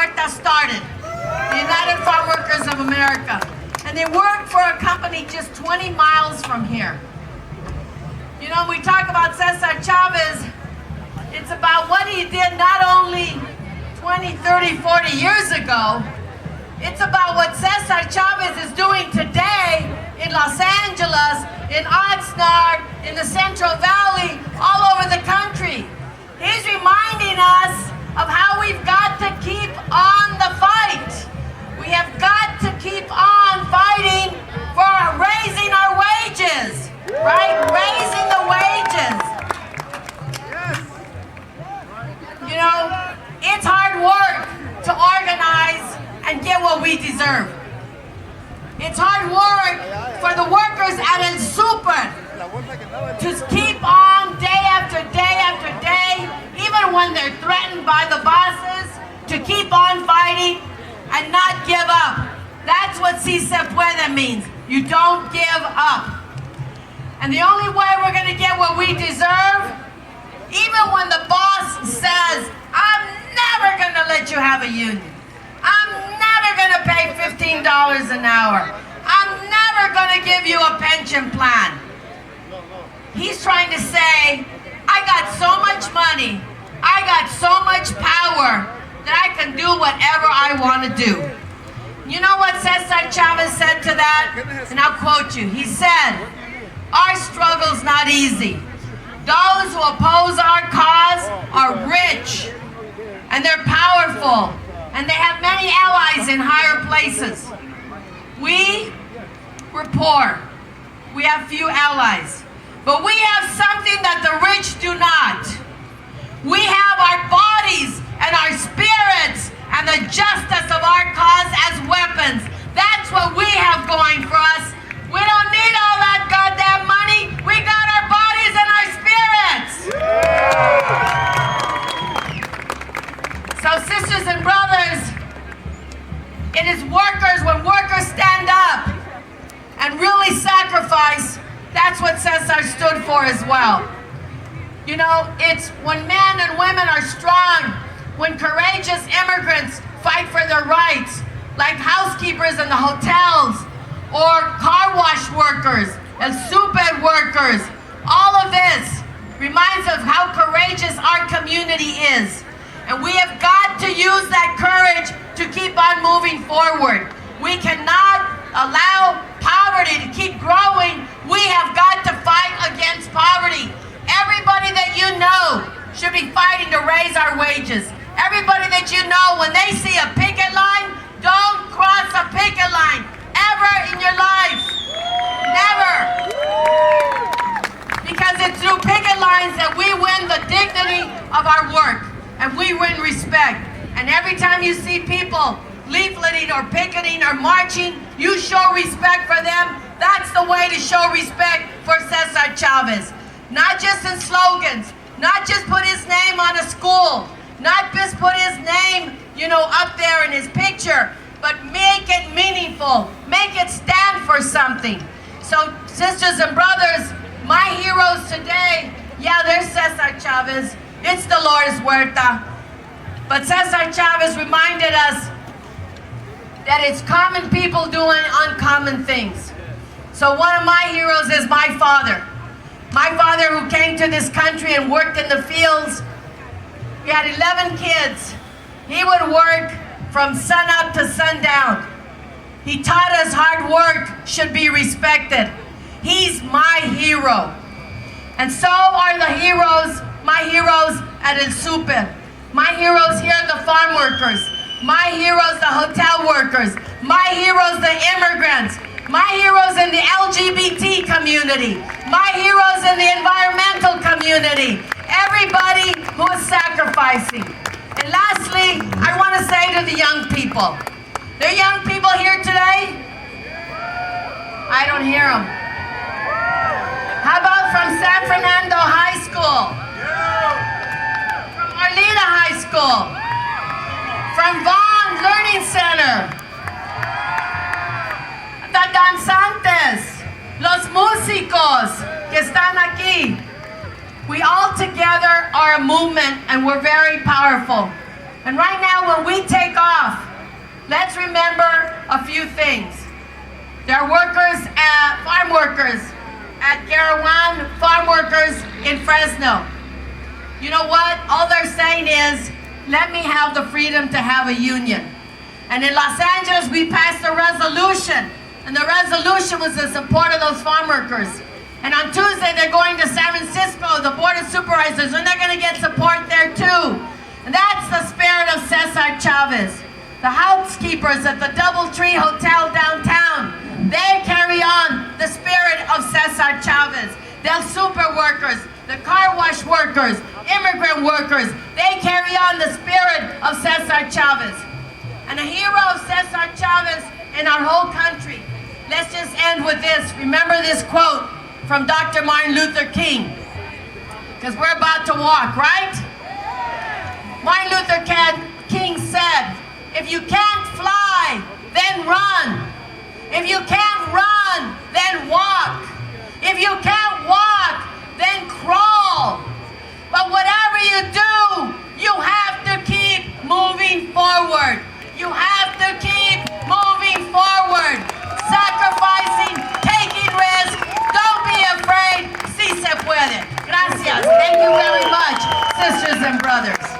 Huerta started, the United Farm Workers of America. And they work for a company just 20 miles from here. You know, we talk about Cesar Chavez, it's about what he did not only 20, 30, 40 years ago, it's about what Cesar Chavez is doing today in Los Angeles, in Oxnard, in the Central Valley, all over the country. He's reminding us of how we've got to keep on the fight. We have got to keep on fighting for raising our wages, right? Raising the wages. You know, it's hard work to organize and get what we deserve. It's hard work for the workers at El Super to keep on day after day after day, even when they're threatened by the bosses, to keep on fighting and not give up. That's what Si Se Puede means. You don't give up. And the only way we're going to get what we deserve, even when the boss says, I'm never going to let you have a union. I'm never going to pay $15 an hour. I'm never going to give you a pension plan. He's trying to say, I got so much money, I got so much power that I can do whatever I want to do. You know what Cesar Chavez said to that? And I'll quote you. He said, our struggle's not easy. Those who oppose our cause are rich, and they're powerful, and they have many allies in higher places. We're poor. We have few allies. But we have something that the rich do not. We have our bodies and our spirits and the justice of our cause as weapons. That's what we have going for us. We don't need all that goddamn money. We got our bodies and our spirits. So sisters and brothers, it is workers, when workers stand up and really sacrifice, that's what Cesar stood for as well. You know, it's when men and women are strong, when courageous immigrants fight for their rights, like housekeepers in the hotels, or car wash workers, and super workers. All of this reminds us of how courageous our community is. And we have got to use that courage to keep on moving forward. We cannot allow poverty to keep growing. We have got to fight against poverty. Everybody that you know should be fighting to raise our wages. Everybody that you know, when they see a picket line, don't cross a picket line ever in your life. Never. Because it's through picket lines that we win the dignity of our work and we win respect. And every time you see people leafleting or picketing or marching, you show respect for them. That's the way to show respect for Cesar Chavez. Not just in slogans, not just put his name on a school, not just put his name, you know, up there in his picture, but make it meaningful, make it stand for something. So sisters and brothers, my heroes today, yeah, there's Cesar Chavez, it's Dolores Huerta, but Cesar Chavez reminded us that it's common people doing uncommon things. So one of my heroes is my father. My father, who came to this country and worked in the fields. We had 11 kids. He would work from sun up to sundown. He taught us hard work should be respected. He's my hero. And so are the heroes, my heroes at El Super. My heroes here are the farm workers. My heroes, the hotel workers. My heroes, the immigrants. My heroes in the LGBT community. My heroes in the environmental community. Everybody who is sacrificing. And lastly, I want to say to the young people. There are young people here today? I don't hear them. How about from San Fernando High School? From Arleta High School? From Vaughn Learning Center? The danzantes, los músicos que están aquí. We all together are a movement and we're very powerful. And right now when we take off, things. There are workers, farm workers at Garawan, farm workers in Fresno. You know what? All they're saying is, let me have the freedom to have a union. And in Los Angeles, we passed a resolution. And the resolution was in support of those farm workers. And on Tuesday, they're going to San Francisco, the Board of Supervisors, and they're going to get support there too. And that's the spirit of Cesar Chavez. The housekeepers at the DoubleTree Hotel downtown, they carry on the spirit of Cesar Chavez. The super workers, the car wash workers, immigrant workers, they carry on the spirit of Cesar Chavez. And a hero of Cesar Chavez in our whole country. Let's just end with this. Remember this quote from Dr. Martin Luther King, because we're about to walk, right? Martin Luther King said, if you can't fly, then run. If you can't run, then walk. If you can't walk, then crawl. But whatever you do, you have to keep moving forward. You have to keep moving forward. Sacrificing, taking risks. Don't be afraid. Sí se puede. Gracias. Thank you very much, sisters and brothers.